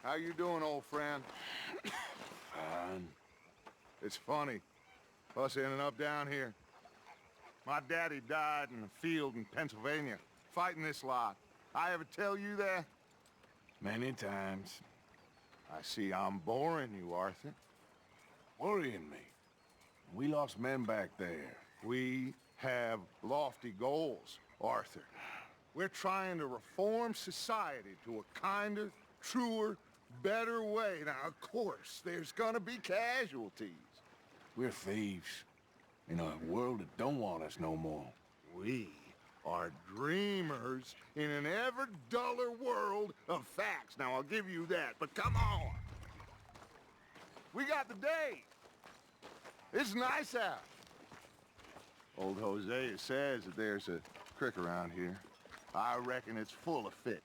How you doing, old friend? Fine. It's funny, us ending up down here. My daddy died in a field in Pennsylvania, fighting this lot. I ever tell you that? Many times. I see I'm boring you, Arthur. Worrying me. We lost men back there. We have lofty goals, Arthur. We're trying to reform society to a kinder, truer, better way. Now, of course, there's gonna be casualties. We're thieves. In a world that don't want us no more. We are dreamers in an ever duller world of facts. Now, I'll give you that, but come on. We got the day. It's nice out. Old Hosea says that there's a creek around here. I reckon it's full of fish.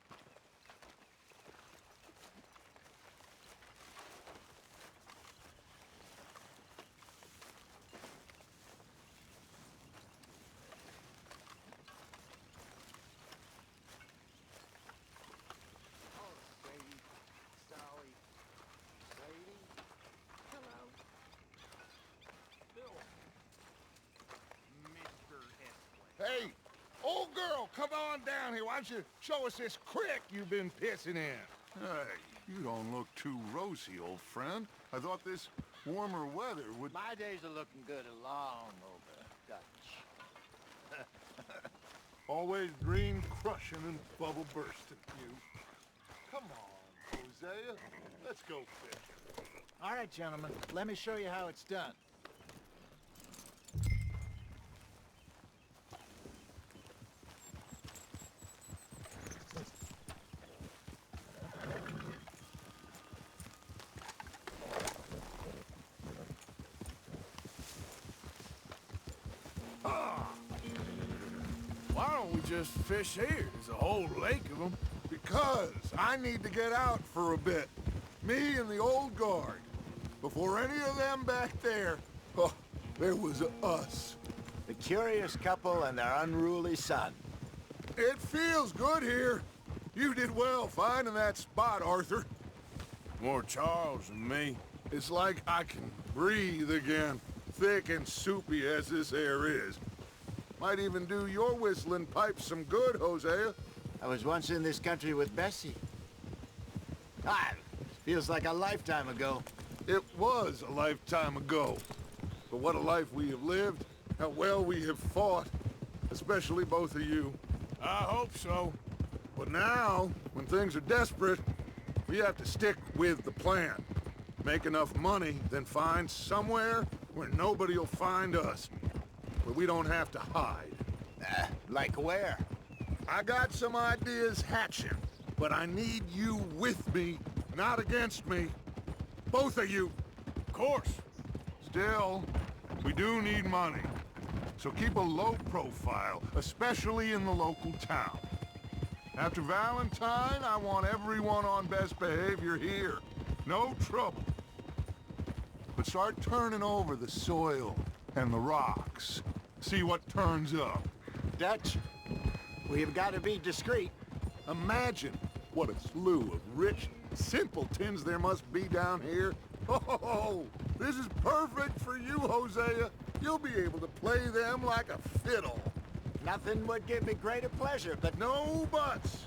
Hey, old girl, come on down here. Why don't you show us this creek you've been pissing in? Hey, you don't look too rosy, old friend. I thought this warmer weather would... My days are looking good along over Dutch. Always dream crushing and bubble bursting, you. Come on, Hosea. Let's go fish. All right, gentlemen, let me show you how it's done. Why don't we just fish here? There's a whole lake of them. Because I need to get out for a bit. Me and the old guard. Before any of them back there, oh, there was us. The curious couple and their unruly son. It feels good here. You did well finding that spot, Arthur. More Charles than me. It's like I can breathe again, thick and soupy as this air is. Might even do your whistling pipes some good, Hosea. I was once in this country with Bessie. Ah, feels like a lifetime ago. It was a lifetime ago. But what a life we have lived, how well we have fought, especially both of you. I hope so. But now, when things are desperate, we have to stick with the plan. Make enough money, then find somewhere where nobody will find us. Where we don't have to hide. Like where? I got some ideas hatching, but I need you with me, not against me. Both of you. Of course. Still, we do need money. So keep a low profile, especially in the local town. After Valentine, I want everyone on best behavior here. No trouble. But start turning over the soil and the rocks. See what turns up. Dutch, we've got to be discreet. Imagine what a slew of rich simpletons there must be down here. Oh, this is perfect for you, Hosea. You'll be able to play them like a fiddle. Nothing would give me greater pleasure, but No buts.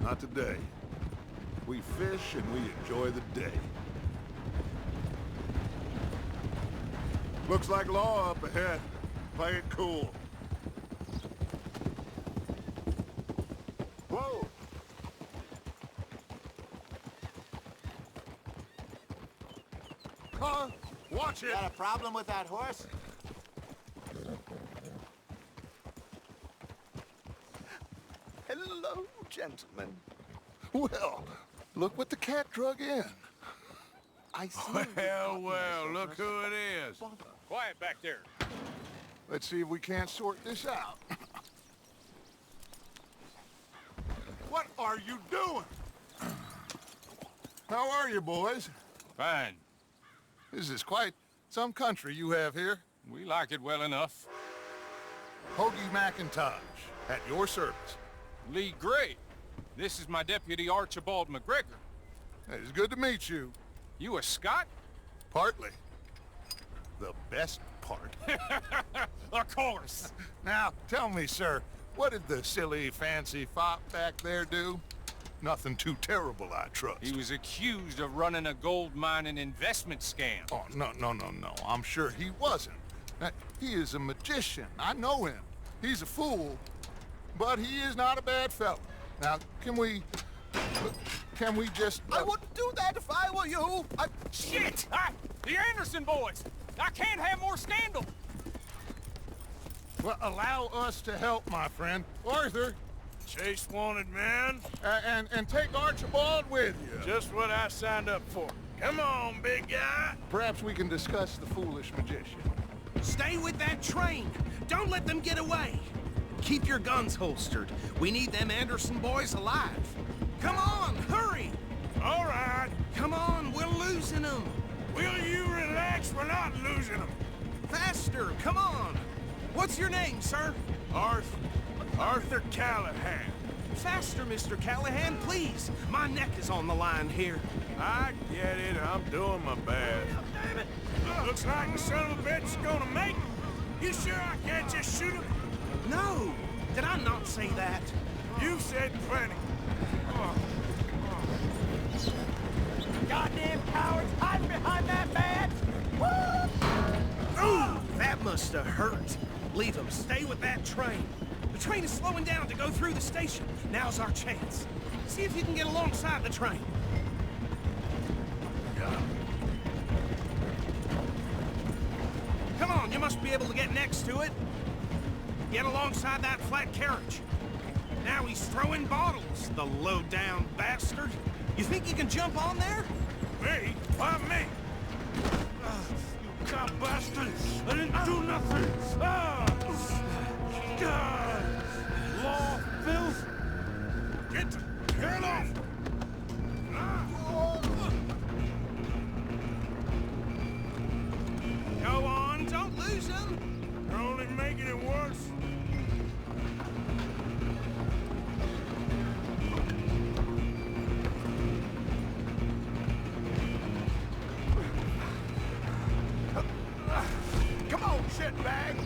Not today. We fish and we enjoy the day. Looks like law up ahead. Play it cool. Whoa! Huh? Watch it! Got a problem with that horse? Hello, gentlemen. Well, look what the cat drug in. I see. Well, look who it is. Quiet back there. Let's see if we can't sort this out. What are you doing? How are you, boys? Fine. This is quite some country you have here. We like it well enough. Hoagie McIntosh, at your service. Lee Gray. This is my deputy Archibald McGregor. It's good to meet you. You a Scot? Partly. The best part. Of course. Now, tell me, sir, what did the silly, fancy fop back there do? Nothing too terrible, I trust. He was accused of running a gold mining investment scam. Oh, no. I'm sure he wasn't. He is a magician. I know him. He's a fool, but he is not a bad fellow. Now, can we just... I wouldn't do that if I were you. Shit! The Anderson boys! I can't have more scandal! Well, allow us to help, my friend. Arthur, Chase wanted man. and take Archibald with you. Just what I signed up for. Come on, big guy. Perhaps we can discuss the foolish magician. Stay with that train. Don't let them get away. Keep your guns holstered. We need them Anderson boys alive. Come on, hurry! All right. Come on, we're losing them. Will you relax? We're not losing them. Faster, come on. What's your name, sir? Arthur Callahan. Faster, Mr. Callahan, please. My neck is on the line here. I get it. I'm doing my best. Looks like the son of a bitch is gonna make it. You sure I can't just shoot him? No, did I not say that? You said plenty. Goddamn cowards hiding behind that man! Ooh, that must have hurt. Leave them. Stay with that train. The train is slowing down to go through the station. Now's our chance. See if you can get alongside the train. Come on, you must be able to get next to it. Get alongside that flat carriage. Now he's throwing bottles, the low-down bastard. You think you can jump on there? Me? Why me? You cop bastard! I didn't do nothing! God! Law, filth! Get off! Go on, don't lose him. You're only making it worse. Come on, shitbag!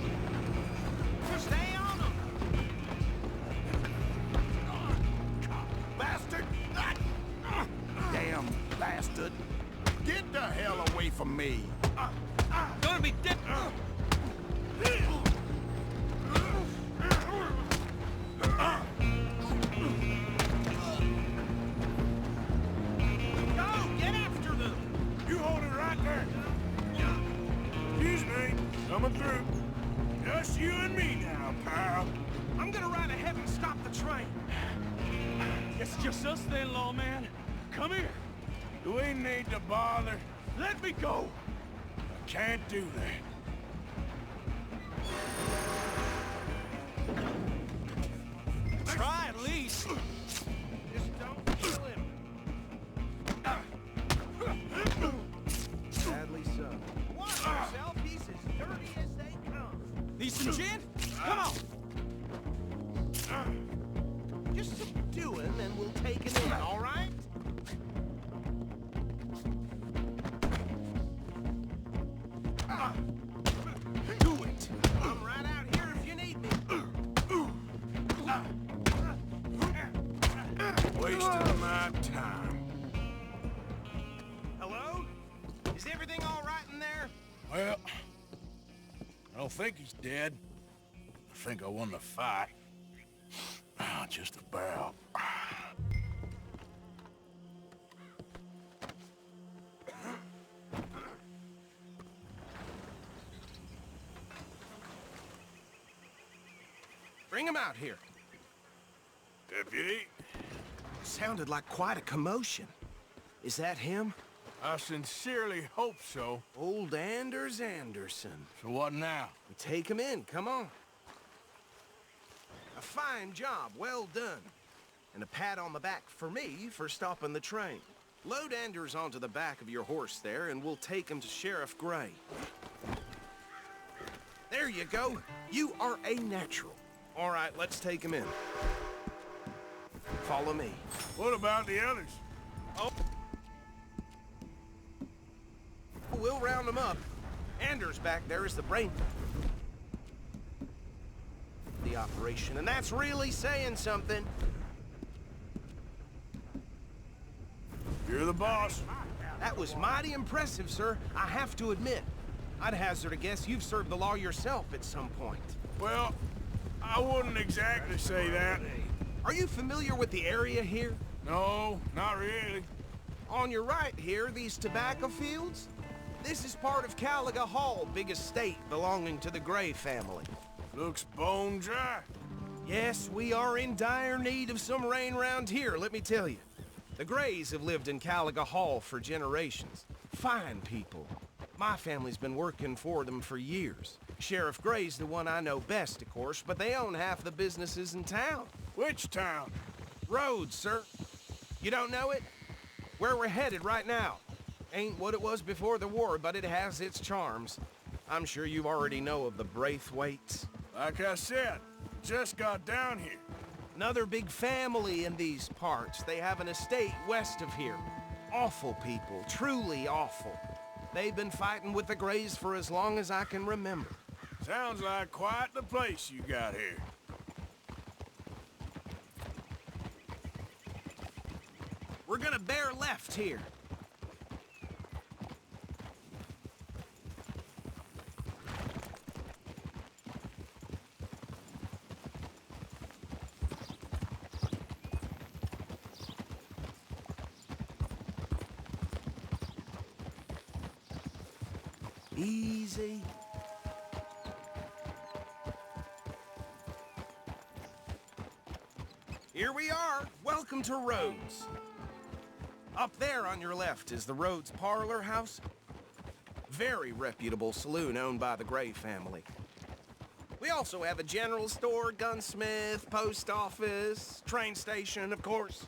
Stay on him. Bastard! Damn bastard! Get the hell away from me! Gonna be dead. Go, get after them. You hold it right there. Excuse me. Coming through. Just you and me now, pal. I'm gonna ride ahead and stop the train. It's just us then, lawman. Come here. Do we need to bother? Let me go. I can't do that. Try at least. Just don't kill him. Sadly so. Watch yourself. He's as dirty as they come. Need some gin? Come on. Just subdue him and we'll take him in, all right? Do it. I'm right out here if you need me. Wasting my time. Hello? Is everything all right in there? Well, I don't think he's dead. I think I won the fight. Just about. Bring him out here. Deputy, Sounded like quite a commotion. Is that him? I sincerely hope so. Old Anders Anderson. So what now? Take him in, come on. A fine job, well done. And a pat on the back for me for stopping the train. Load Anders onto the back of your horse there, and we'll take him to Sheriff Gray. There you go. You are a natural. All right, let's take him in. Follow me. What about the others? we'll round them up. Anders back there is the brain of the operation, and that's really saying something. You're the boss. That was mighty impressive, sir. I have to admit. I'd hazard a guess you've served the law yourself at some point. Well, I wouldn't exactly say that. Are you familiar with the area here? No, not really. On your right here, these tobacco fields? This is part of Caliga Hall, big estate belonging to the Gray family. Looks bone dry. Yes, we are in dire need of some rain round here, let me tell you. The Grays have lived in Caliga Hall for generations. Fine people. My family's been working for them for years. Sheriff Gray's the one I know best, of course, but they own half the businesses in town. Which town? Rhodes, sir. You don't know it? Where we're headed right now. Ain't what it was before the war, but it has its charms. I'm sure you already know of the Braithwaites. Like I said, just got down here. Another big family in these parts. They have an estate west of here. Awful people, truly awful. They've been fighting with the Grays for as long as I can remember. Sounds like quite the place you got here. We're gonna bear left here. Easy. Here we are. Welcome to Rhodes. Up there on your left is the Rhodes Parlor House. Very reputable saloon owned by the Gray family. We also have a general store, gunsmith, post office, train station, of course.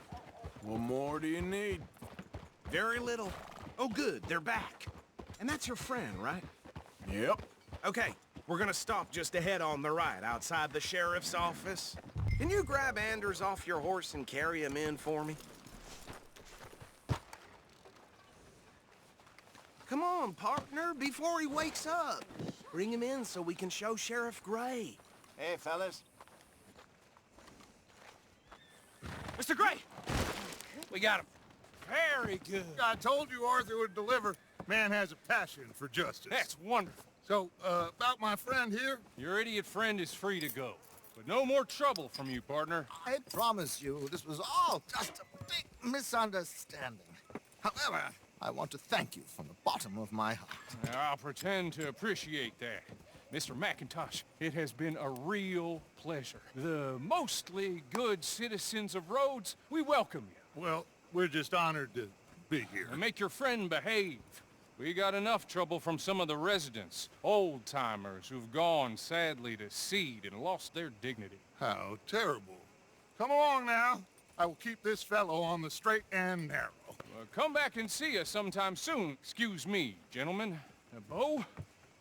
What more do you need? Very little. Oh, good, they're back. And that's your friend, right? Yep. Okay, we're gonna stop just ahead on the right, outside the sheriff's office. Can you grab Anders off your horse and carry him in for me? Come on, partner, before he wakes up. Bring him in so we can show Sheriff Gray. Hey, fellas. Mr. Gray! We got him. Very good. I told you Arthur would deliver. Man has a passion for justice. That's wonderful. So, about my friend here? Your idiot friend is free to go. But no more trouble from you, partner. I promise you, this was all just a big misunderstanding. However, I want to thank you from the bottom of my heart. I'll pretend to appreciate that. Mr. McIntosh, it has been a real pleasure. The mostly good citizens of Rhodes, we welcome you. Well, we're just honored to be here. And make your friend behave. We got enough trouble from some of the residents, old-timers who've gone, sadly, to seed and lost their dignity. How terrible. Come along now. I will keep this fellow on the straight and narrow. Come back and see us sometime soon. Excuse me, gentlemen. Bo,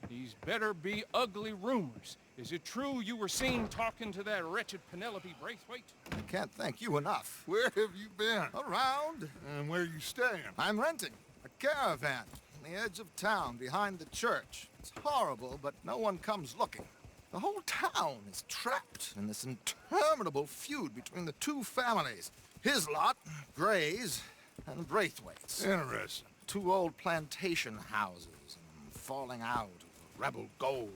these better be ugly rumors. Is it true you were seen talking to that wretched Penelope Braithwaite? I can't thank you enough. Where have you been? Around, And where you staying? I'm renting a caravan on the edge of town behind the church. It's horrible, but no one comes looking. The whole town is trapped in this interminable feud between the two families. His lot, Gray's, and Braithwaite's. Interesting. Two old plantation houses, and falling out of rebel gold,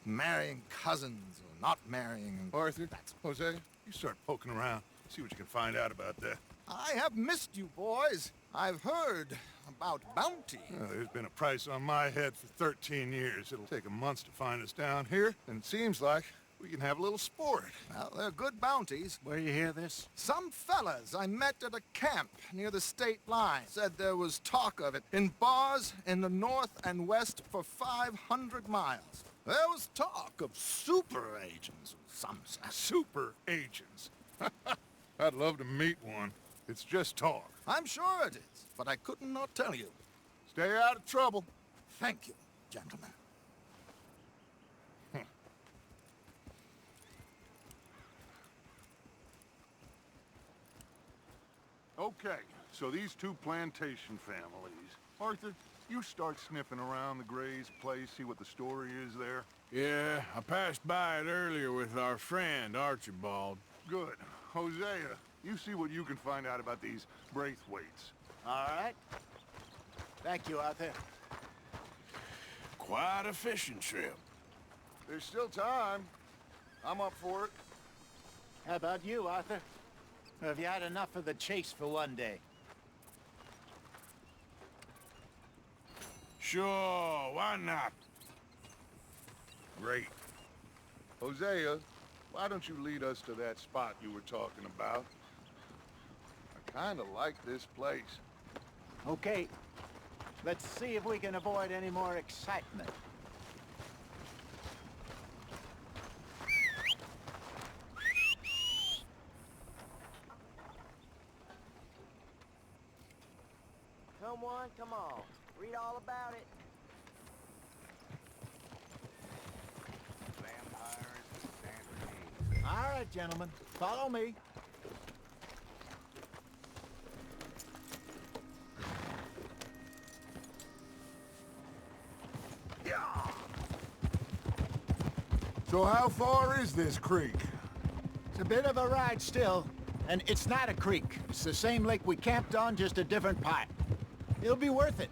and marrying cousins or not marrying. And Arthur, Jose, you start poking around. See what you can find out about that. I have missed you, boys. I've heard about bounty. There's been a price on my head for 13 years. It'll take a month to find us down here, and it seems like we can have a little sport. Well, they're good bounties. Where you hear this? Some fellas I met at a camp near the state line said there was talk of it in bars in the north and west for 500 miles. There was talk of super agents, some said. Super agents. I'd love to meet one. It's just talk. I'm sure it is, but I couldn't not tell you. Stay out of trouble. Thank you, gentlemen. Okay, so these two plantation families. Arthur, you start sniffing around the Gray's place, see what the story is there? Yeah, I passed by it earlier with our friend, Archibald. Good. Hosea, you see what you can find out about these Braithwaites. All right. Thank you, Arthur. Quite a fishing trip. There's still time. I'm up for it. How about you, Arthur? Or have you had enough of the chase for one day? Sure, why not? Great. Hosea, why don't you lead us to that spot you were talking about? I kinda like this place. Okay. Let's see if we can avoid any more excitement. Come on. Read all about it. Vampires and Sand All right, gentlemen. Follow me. So how far is this creek? It's a bit of a ride still, and it's not a creek. It's the same lake we camped on, just a different part. It'll be worth it.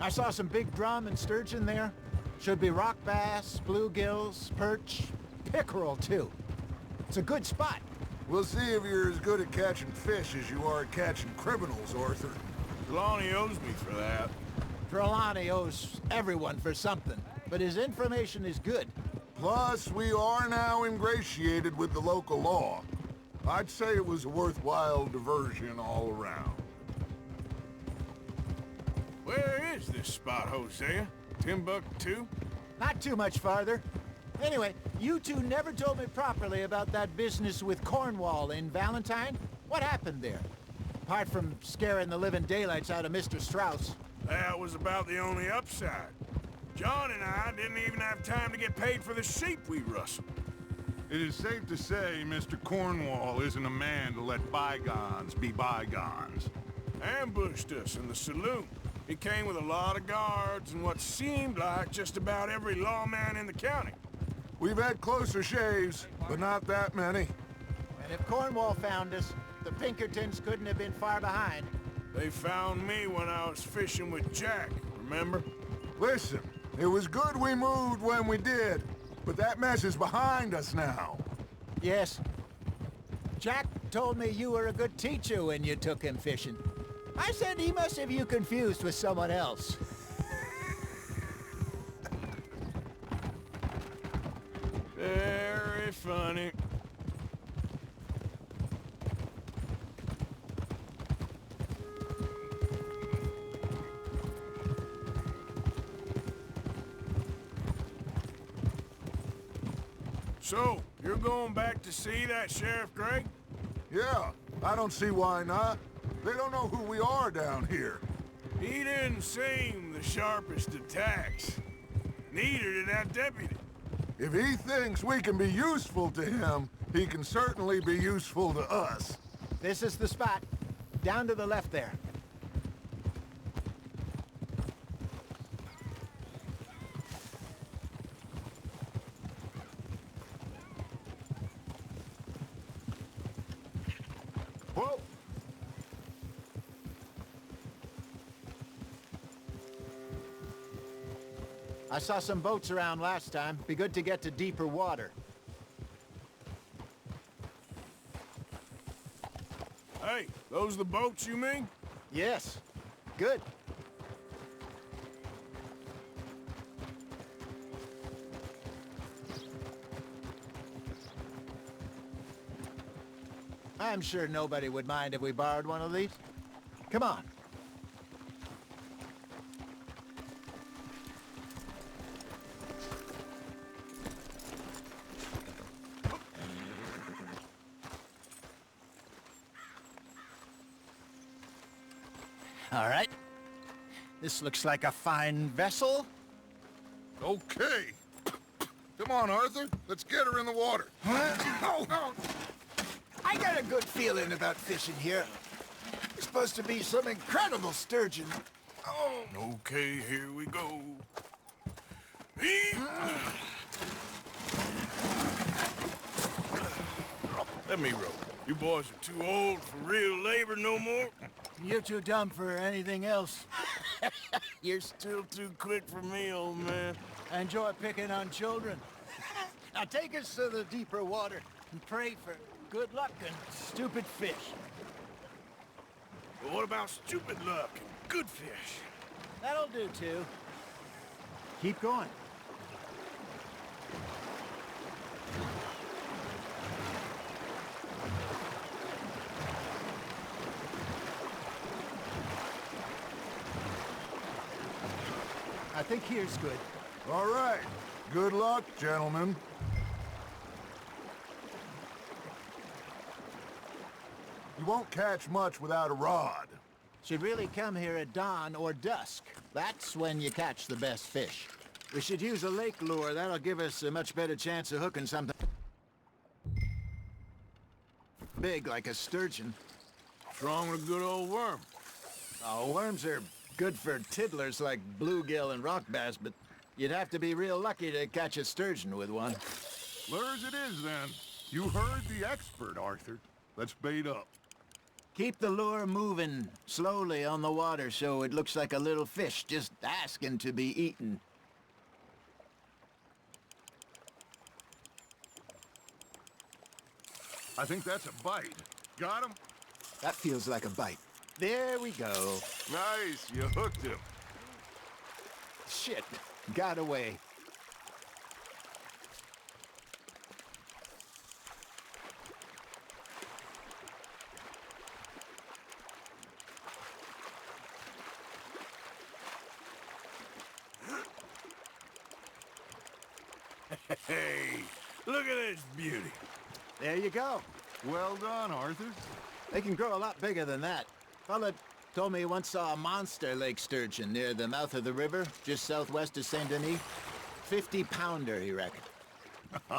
I saw some big drum and sturgeon there. Should be rock bass, bluegills, perch, pickerel too. It's a good spot. We'll see if you're as good at catching fish as you are at catching criminals, Arthur. Lonnie owes me for that. Trelawney owes everyone for something, but his information is good. Plus, we are now ingratiated with the local law. I'd say it was a worthwhile diversion all around. Where is this spot, Hosea? Timbuktu? Not too much farther. Anyway, you two never told me properly about that business with Cornwall in Valentine. What happened there? Apart from scaring the living daylights out of Mr. Strauss. That was about the only upside. John and I didn't even have time to get paid for the sheep we rustled. It is safe to say Mr. Cornwall isn't a man to let bygones be bygones. Ambushed us in the saloon. He came with a lot of guards and what seemed like just about every lawman in the county. We've had closer shaves, but not that many. And if Cornwall found us, the Pinkertons couldn't have been far behind. They found me when I was fishing with Jack, remember? Listen, it was good we moved when we did, but that mess is behind us now. Yes. Jack told me you were a good teacher when you took him fishing. I said he must have you confused with someone else. Very funny. So, you're going back to see that Sheriff Gray? Yeah, I don't see why not. They don't know who we are down here. He didn't seem the sharpest attacks. Neither did that deputy. If he thinks we can be useful to him, he can certainly be useful to us. This is the spot. Down to the left there. Whoa! I saw some boats around last time. Be good to get to deeper water. Hey, those the boats you mean? Yes. Good. I'm sure nobody would mind if we borrowed one of these. Come on. All right. This looks like a fine vessel. Okay. Come on, Arthur. Let's get her in the water. I got a good feeling about fishing here. There's supposed to be some incredible sturgeon. Oh, okay, here we go. Let me row. You boys are too old for real labor no more. You're too dumb for anything else. You're still too quick for me, old man. I enjoy picking on children. Now take us to the deeper water and pray for good luck and stupid fish. But what about stupid luck and good fish? That'll do, too. Keep going. I think here's good. All right. Good luck, gentlemen. You won't catch much without a rod. Should really come here at dawn or dusk. That's when you catch the best fish. We should use a lake lure. That'll give us a much better chance of hooking something big like a sturgeon. What's wrong with a good old worm? Oh, worms are good for tiddlers like bluegill and rock bass, but you'd have to be real lucky to catch a sturgeon with one. Lures it is, then. You heard the expert, Arthur. Let's bait up. Keep the lure moving slowly on the water so it looks like a little fish just asking to be eaten. I think that's a bite. Got him? That feels like a bite. There we go. Nice, you hooked him. Shit, got away. Hey, look at this beauty. There you go. Well done, Arthur. They can grow a lot bigger than that. Fella told me he once saw a monster lake sturgeon near the mouth of the river, just southwest of Saint Denis. 50-pounder, he reckoned.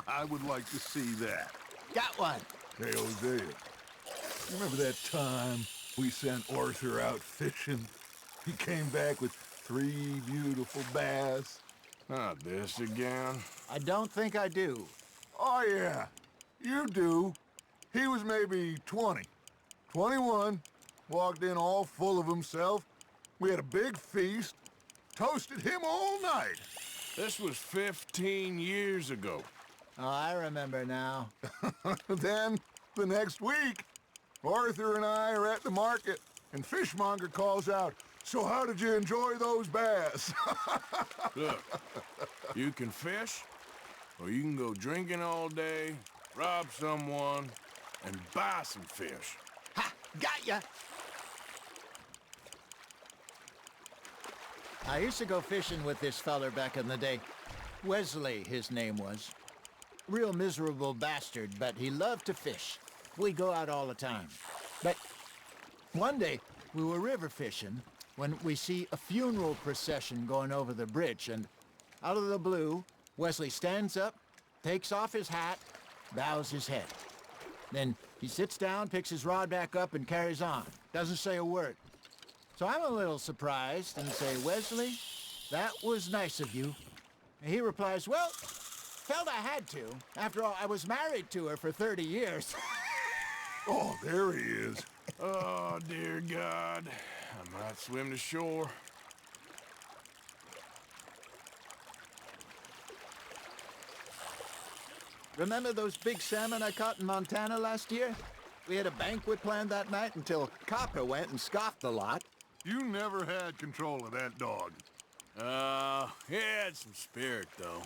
I would like to see that. Got one. Hey, Hosea, you remember that time we sent Arthur out fishing? He came back with 3 beautiful bass. Not this again. I don't think I do. Oh, yeah, you do. He was maybe 20, 21, walked in all full of himself. We had a big feast, toasted him all night. This was 15 years ago. Oh, I remember now. Then, the next week, Arthur and I are at the market, and Fishmonger calls out, "So how did you enjoy those bass?" Look, you can fish, or you can go drinking all day, rob someone, and buy some fish. Ha! Got ya! I used to go fishing with this feller back in the day. Wesley, his name was. Real miserable bastard, but he loved to fish. We'd go out all the time. But one day, we were river fishing when we see a funeral procession going over the bridge, and out of the blue, Wesley stands up, takes off his hat, bows his head. Then he sits down, picks his rod back up, and carries on. Doesn't say a word. So I'm a little surprised and say, "Wesley, that was nice of you." And he replies, "Well, felt I had to. After all, I was married to her for 30 years. Oh, there he is. Oh, dear God. I might swim to shore. Remember those big salmon I caught in Montana last year? We had a banquet planned that night until Copper went and scoffed the lot. You never had control of that dog. He had some spirit, though.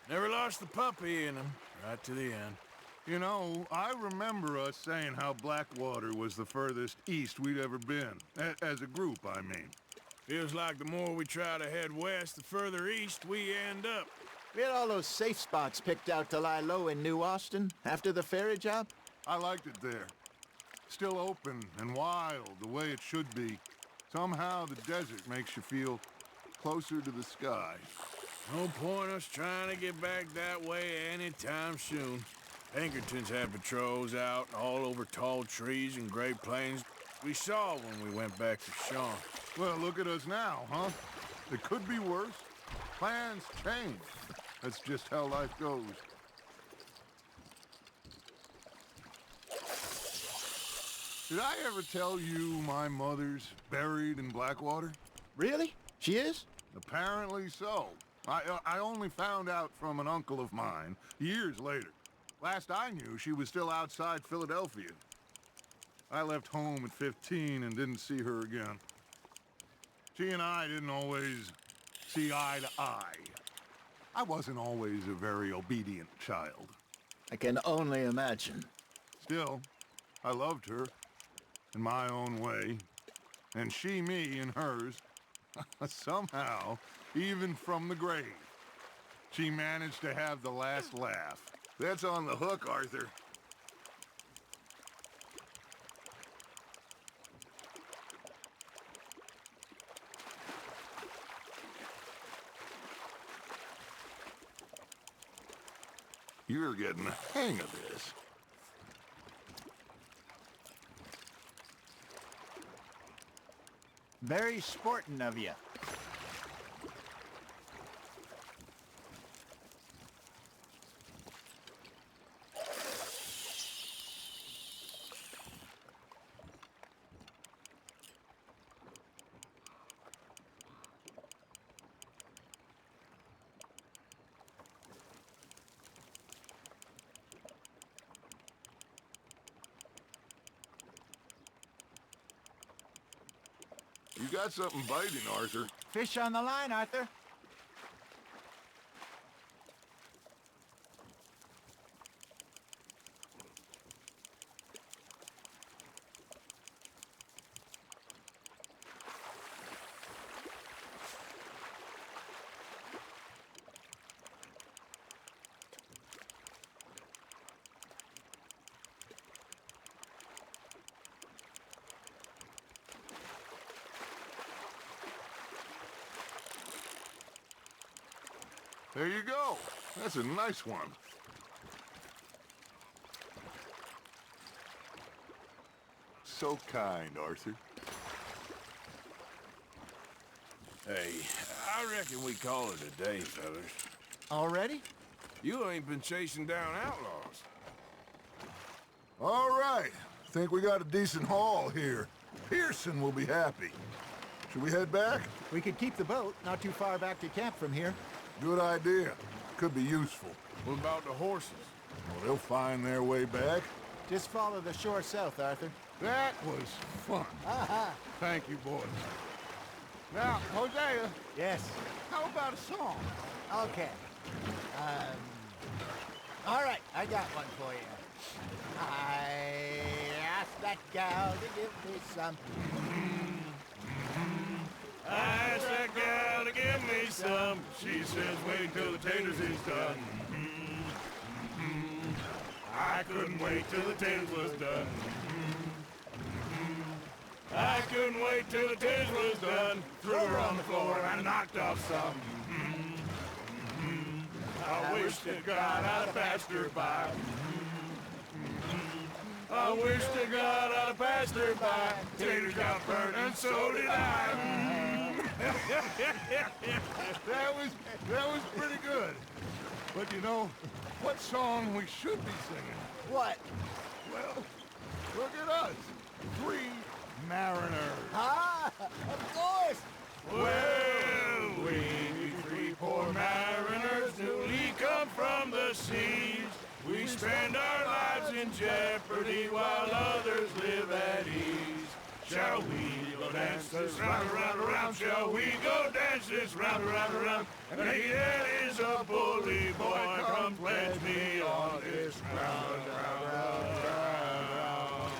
Never lost the puppy in him, right to the end. You know, I remember us saying how Blackwater was the furthest east we'd ever been. As a group, I mean. Feels like the more we try to head west, the further east we end up. We had all those safe spots picked out to lie low in New Austin after the ferry job. I liked it there. Still open and wild, the way it should be. Somehow the desert makes you feel closer to the sky. No point us trying to get back that way anytime soon. Pinkertons have patrols out all over tall trees and Great Plains. we saw when we went back to Sean. Well, look at us now, huh? It could be worse. Plans change. That's just how life goes. Did I ever tell you my mother's buried in Blackwater? Really? She is? Apparently so. I only found out from an uncle of mine years later. Last I knew, she was still outside Philadelphia. I left home at 15 and didn't see her again. She and I didn't always see eye to eye. I wasn't always a very obedient child. I can only imagine. Still, I loved her in my own way, and she me in hers. Somehow, even from the grave, she managed to have the last laugh. That's on the hook, Arthur. You're getting the hang of this. Very sporting of you. You got something biting, Arthur. Fish on the line, Arthur. There you go. That's a nice one. So kind, Arthur. Hey, I reckon we call it a day, fellas. Already? You ain't been chasing down outlaws. All right. Think we got a decent haul here. Pearson will be happy. Should we head back? We could keep the boat not too far back to camp from here. Good idea. Could be useful. What about the horses? Well, they'll find their way back. Just follow the shore south, Arthur. That was fun. Aha! Thank you, boys. Now, Hosea, Yes. how about a song? Okay. All right, I got one for you. I asked that gal to give me some. I asked that gal to give me some. She says, wait till the taters is done. I couldn't wait till the taters was done. I couldn't wait till the taters was done. Threw her on the floor and I knocked off some. I wish to God I'd have passed her by. I wish to God I'd have passed her by. Taters got burnt and so did I. That was pretty good. But you know, what song we should be singing? What? Well, look at us. 3 mariners. Ah, of course. Well, we 3 poor mariners newly come from the seas. We spend our lives in jeopardy while others live at ease. Shall we go dance this round, around, around? Shall we go dance this round, around, around? And he that is a bully boy, come pledge me on this ground, ground, ground.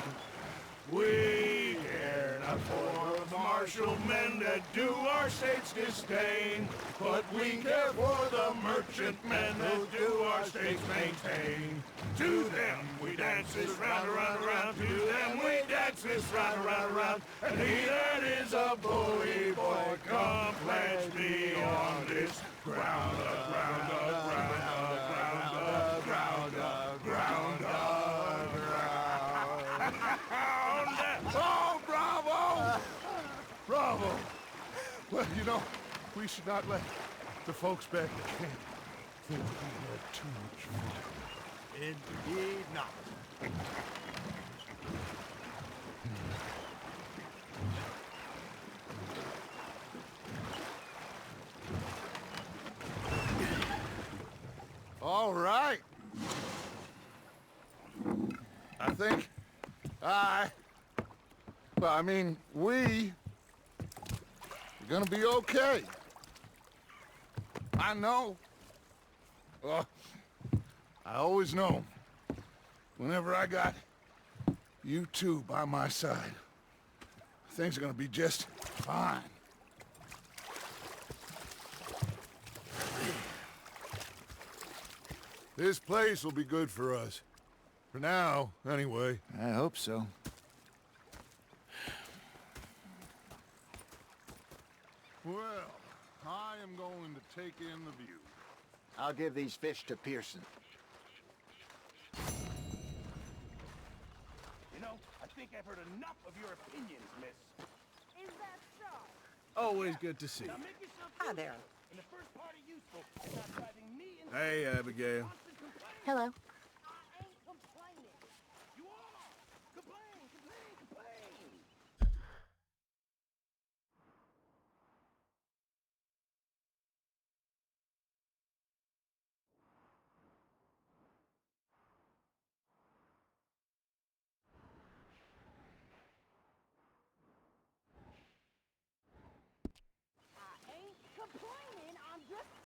We care not for the martial men that do our state's disdain, but we care for the merchant men that do our state's maintain. To them we dance this round, around, around. To them we dance this round, around, around. And he that is a bully boy, come pledge me on this ground, ground, ground, ground, ground, ground, ground, ground. Oh, You know, we should not let the folks back at camp think we had too much fun. Indeed not. All right. I think we're gonna be okay. I know. Well, I always know. Whenever I got you two by my side, things are gonna be just fine. This place will be good for us. For now, anyway. I hope so. Well, I am going to take in the view. I'll give these fish to Pearson. You know, I think I've heard enough of your opinions, miss. Is that so? Always good to see you. Now make yourself Hi there. and the first party useful is not driving me into Hey, Abigail. constant complaining. Hello.